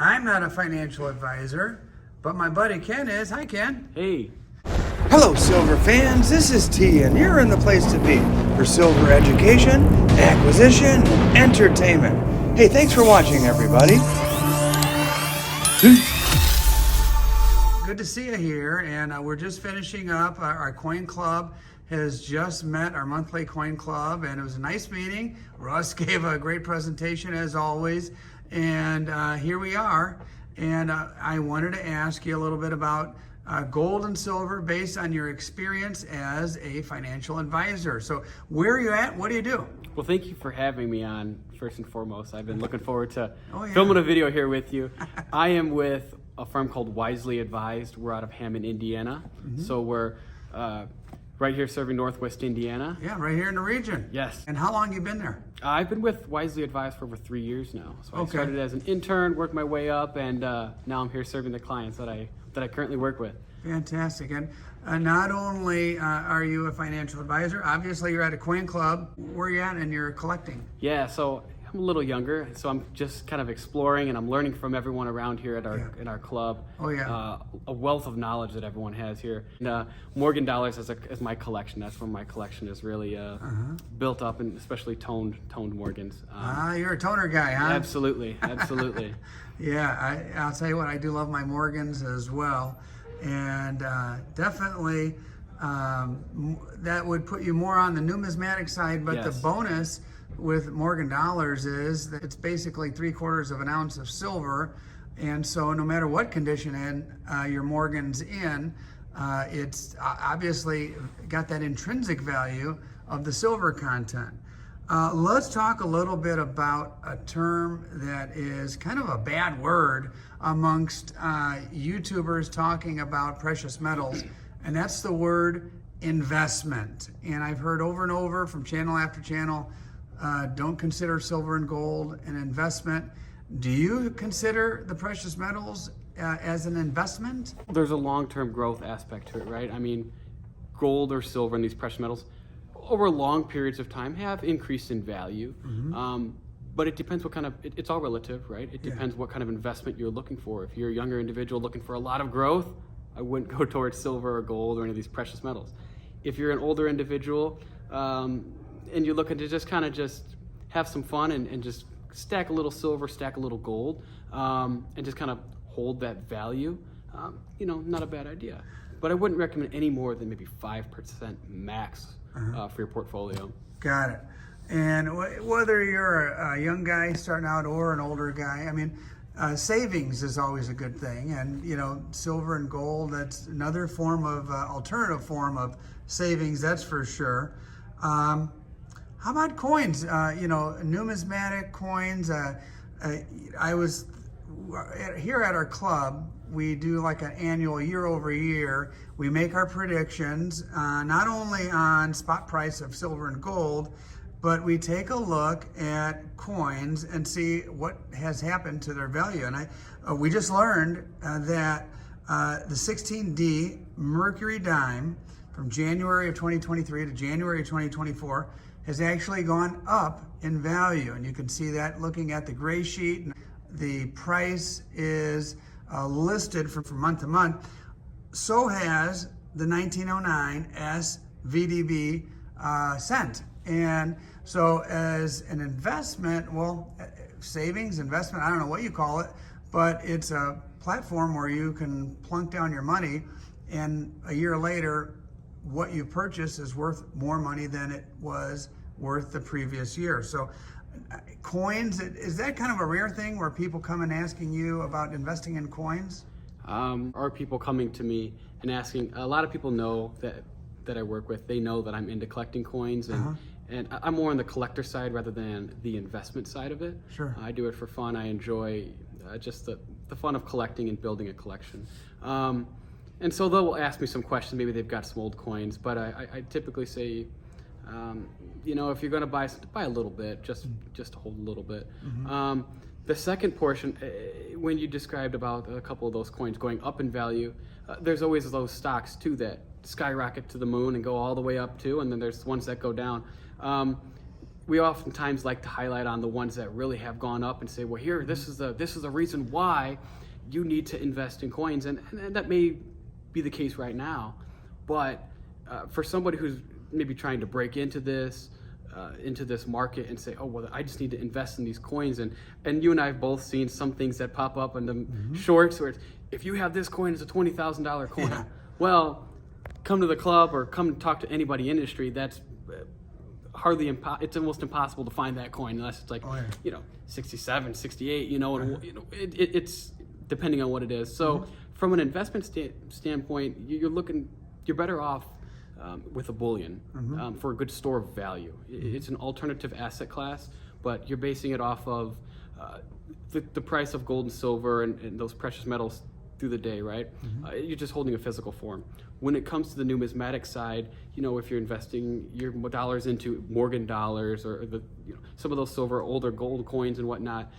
I'm not a financial advisor, but my buddy Ken is. Hi, Ken. Hey. Hello, silver fans. This is T, and you're in the place to be for silver education, acquisition, entertainment. Hey, thanks for watching, everybody. Good to see you here, and we're just finishing up. Our coin club has just met, our monthly coin club, and it was a nice meeting. Russ gave a great presentation as always, and here we are. And I wanted to ask you a little bit about gold and silver based on your experience as a financial advisor. So where are you at? What do you do? Well, thank you for having me on, first and foremost. I've been looking forward to filming a video here with you. I am with a firm called Wisely Advised. We're out of Hammond, Indiana. So we're right here serving Northwest Indiana. Yeah, right here in the region. Yes. And how long have you been there? I've been with Wisely Advised for over 3 years now. So I started as an intern, worked my way up, and now I'm here serving the clients that I currently work with. Fantastic. And not only are you a financial advisor, obviously you're at a coin club. Where are you at and you're collecting? Yeah, so I'm a little younger, so I'm just kind of exploring and I'm learning from everyone around here at in our club. Oh yeah. A wealth of knowledge that everyone has here. And, Morgan dollars as my collection. That's where my collection is really built up, and especially toned Morgans. You're a toner guy, huh? Absolutely, absolutely. Yeah, I'll tell you what, I do love my Morgans as well. And definitely that would put you more on the numismatic side, but the bonus with Morgan dollars is that it's basically 3/4 of an ounce of silver, and so no matter what condition your Morgan's in, it's obviously got that intrinsic value of the silver content. Let's talk a little bit about a term that is kind of a bad word amongst YouTubers talking about precious metals, and that's the word investment. And I've heard over and over from channel after channel, don't consider silver and gold an investment. Do you consider the precious metals as an investment? There's a long-term growth aspect to it, right? I mean, gold or silver and these precious metals over long periods of time have increased in value. But it depends what kind of, it's all relative, right? It depends what kind of investment you're looking for. If you're a younger individual looking for a lot of growth, I wouldn't go towards silver or gold or any of these precious metals. If you're an older individual and you're looking to just kind of just have some fun and just stack a little silver, stack a little gold, and just kind of hold that value, not a bad idea. But I wouldn't recommend any more than maybe 5% max for your portfolio. Got it. And whether you're a young guy starting out or an older guy, I mean, savings is always a good thing. And, silver and gold, that's another form of, alternative form of savings, that's for sure. How about coins? Numismatic coins. I was here at our club. We do like an annual year over year. We make our predictions, not only on spot price of silver and gold, but we take a look at coins and see what has happened to their value. And we just learned that the 16D Mercury dime from January of 2023 to January of 2024 has actually gone up in value. And you can see that looking at the gray sheet. The price is listed from month to month. So has the 1909 SVDB cent. And so as an investment, savings, investment, I don't know what you call it, but it's a platform where you can plunk down your money, and a year later, what you purchase is worth more money than it was worth the previous year. So coins, is that kind of a rare thing where people come and asking you about investing in coins? Are people coming to me and asking? A lot of people know that I work with. They know that I'm into collecting coins, and I'm more on the collector side rather than the investment side of it. Sure. I do it for fun. I enjoy just the fun of collecting and building a collection. And so they'll ask me some questions. Maybe they've got some old coins, but I typically say, if you're going to buy a little bit, just to hold a little bit. The second portion, when you described about a couple of those coins going up in value, there's always those stocks too that skyrocket to the moon and go all the way up too, and then there's ones that go down. we oftentimes like to highlight on the ones that really have gone up and say, well, here, this is the reason why you need to invest in coins, and that may be the case right now, but for somebody who's maybe trying to break into this market and say, oh, well, I just need to invest in these coins, and you and I have both seen some things that pop up in the shorts where it's, if you have this coin, it's a $20,000 coin. Yeah. Well, come to the club or come talk to anybody in industry. That's it's almost impossible to find that coin unless it's like, 67, 68, and it's depending on what it is. So from an investment standpoint, you're better off with a bullion for a good store of value. It's an alternative asset class, but you're basing it off of the price of gold and silver and those precious metals through the day, right? You're just holding a physical form. When it comes to the numismatic side, if you're investing your dollars into Morgan dollars or some of those silver, older gold coins and whatnot,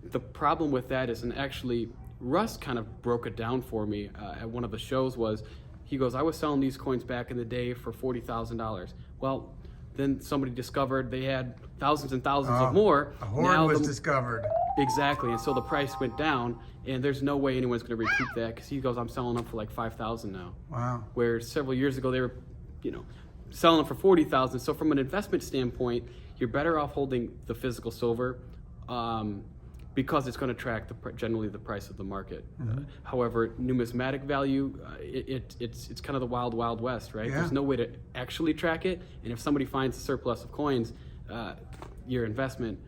the problem with that is, and actually Russ kind of broke it down for me at one of the shows, was he goes, I was selling these coins back in the day for $40,000. Well, then somebody discovered they had thousands and thousands of more. A hoard was discovered. Exactly, and so the price went down, and there's no way anyone's going to recoup that, because he goes, I'm selling them for like $5,000 now. Wow. Where several years ago they were, selling them for $40,000. So from an investment standpoint, you're better off holding the physical silver, because it's going to track generally the price of the market. However, numismatic value, it's kind of the wild, wild west, right? Yeah. There's no way to actually track it, and if somebody finds a surplus of coins, your investment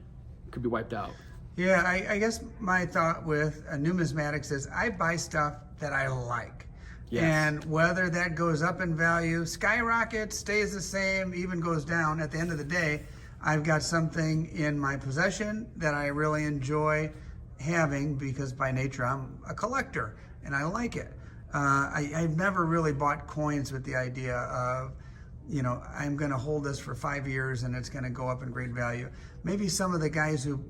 could be wiped out. Yeah, I guess my thought with numismatics is I buy stuff that I like. Yes. And whether that goes up in value, skyrockets, stays the same, even goes down, at the end of the day, I've got something in my possession that I really enjoy having, because by nature I'm a collector and I like it. I've never really bought coins with the idea of, I'm going to hold this for 5 years and it's going to go up in great value. Maybe some of the guys who,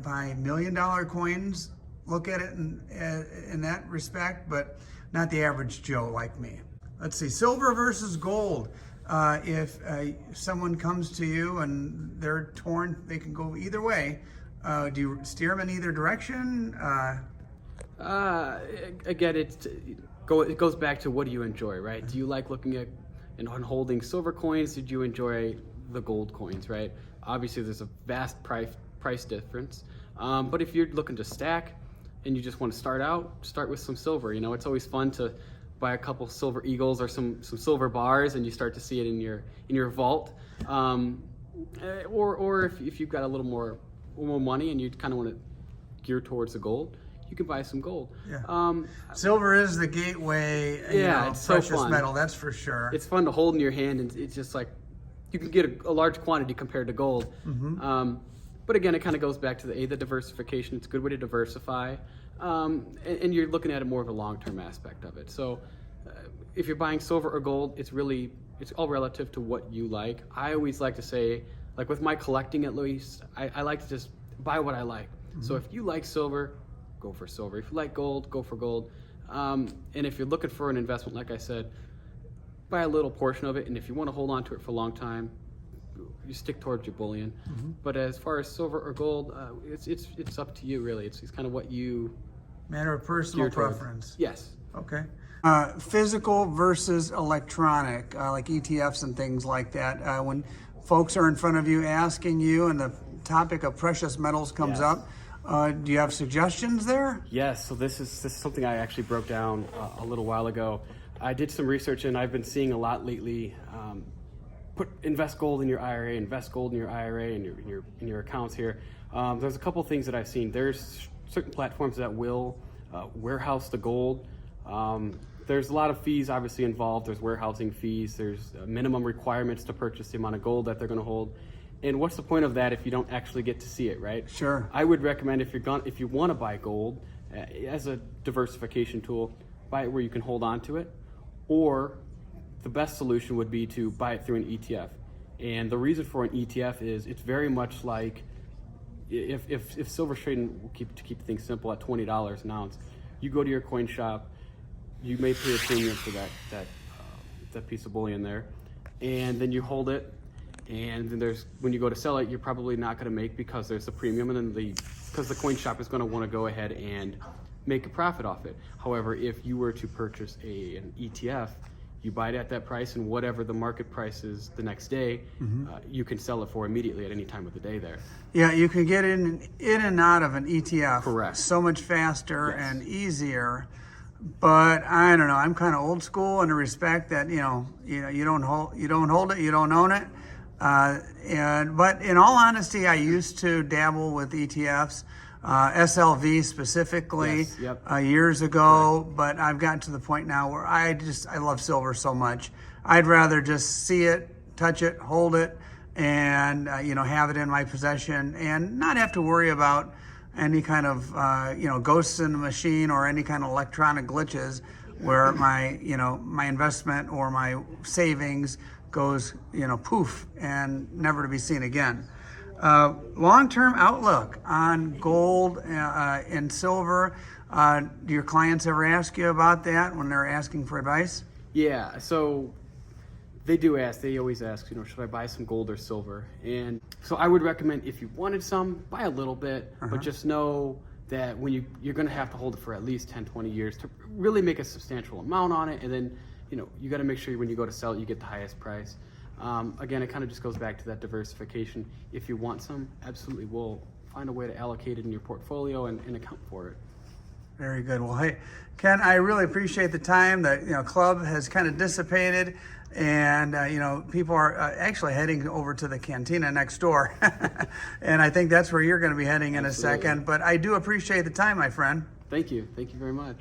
buy $1 million coins look at it in that respect, but not the average Joe like me. Let's see, silver versus gold. If someone comes to you and they're torn, they can go either way. Do you steer them in either direction? Again, it goes back to, what do you enjoy, right? Do you like looking at and holding silver coins? Did you enjoy the gold coins, right? Obviously, there's a vast price difference. But if you're looking to stack and you just want to start with some silver. It's always fun to buy a couple silver eagles or some silver bars, and you start to see it in your vault. Or if you've got a little more money and you kind of want to gear towards the gold, you can buy some gold. Yeah. Silver is the gateway. It's precious so fun. metal. That's for sure. It's fun to hold in your hand, and it's just like you can get a large quantity compared to gold. But again, it kind of goes back to the diversification. It's a good way to diversify, and you're looking at it more of a long-term aspect of it. So if you're buying silver or gold, it's all relative to what you like. I always like to say, like with my collecting at least, I like to just buy what I like. So if you like silver, go for silver. If you like gold, go for gold. And if you're looking for an investment, like I said, buy a little portion of it, and if you want to hold on to it for a long time, you stick towards your bullion. But as far as silver or gold, it's up to you, really. It's kind of what you... Matter of personal gear towards. preference. Yes. Okay. Physical versus electronic, like ETFs and things like that. When folks are in front of you asking you and the topic of precious metals comes Yes. up, do you have suggestions there? Yes, so this is something I actually broke down a little while ago. I did some research, and I've been seeing a lot lately. Invest gold in your IRA, invest gold in your IRA and in your accounts here. There's a couple things that I've seen. There's certain platforms that will warehouse the gold. There's a lot of fees obviously involved. There's warehousing fees. There's minimum requirements to purchase the amount of gold that they're going to hold. And what's the point of that if you don't actually get to see it, right? Sure. I would recommend if you want to buy gold as a diversification tool, buy it where you can hold on to it, or the best solution would be to buy it through an ETF. And the reason for an ETF is it's very much like if silver's trading, to keep things simple, at $20 an ounce, you go to your coin shop, you may pay a premium for that piece of bullion there, and then you hold it, and then there's when you go to sell it, you're probably not going to make because there's a premium, and then because the coin shop is going to want to go ahead and make a profit off it. However, if you were to purchase an ETF, you buy it at that price, and whatever the market price is the next day, you can sell it for immediately at any time of the day there. Yeah, you can get in and out of an ETF. Correct. So much faster Yes. and easier. But I don't know. I'm kind of old school in the respect that you don't hold it, you don't own it. But in all honesty, I used to dabble with ETFs, SLV specifically, Yes, yep. Years ago. But I've gotten to the point now where I love silver so much. I'd rather just see it, touch it, hold it, and have it in my possession, and not have to worry about any kind of ghosts in the machine or any kind of electronic glitches where my investment or my savings goes poof and never to be seen again. Long-term outlook on gold and silver. Do your clients ever ask you about that when they're asking for advice? Yeah, so they do ask. They always ask, should I buy some gold or silver? And so I would recommend, if you wanted some, buy a little bit, but just know that when you're going to have to hold it for at least 10, 20 years to really make a substantial amount on it. And then, you got to make sure when you go to sell it, you get the highest price. Again, it kind of just goes back to that diversification. If you want some, absolutely, we'll find a way to allocate it in your portfolio and account for it. Very good. Well, hey, Ken, I really appreciate the time. The club has kind of dissipated, and people are actually heading over to the cantina next door, and I think that's where you're going to be heading in a second. But I do appreciate the time, my friend. Thank you very much.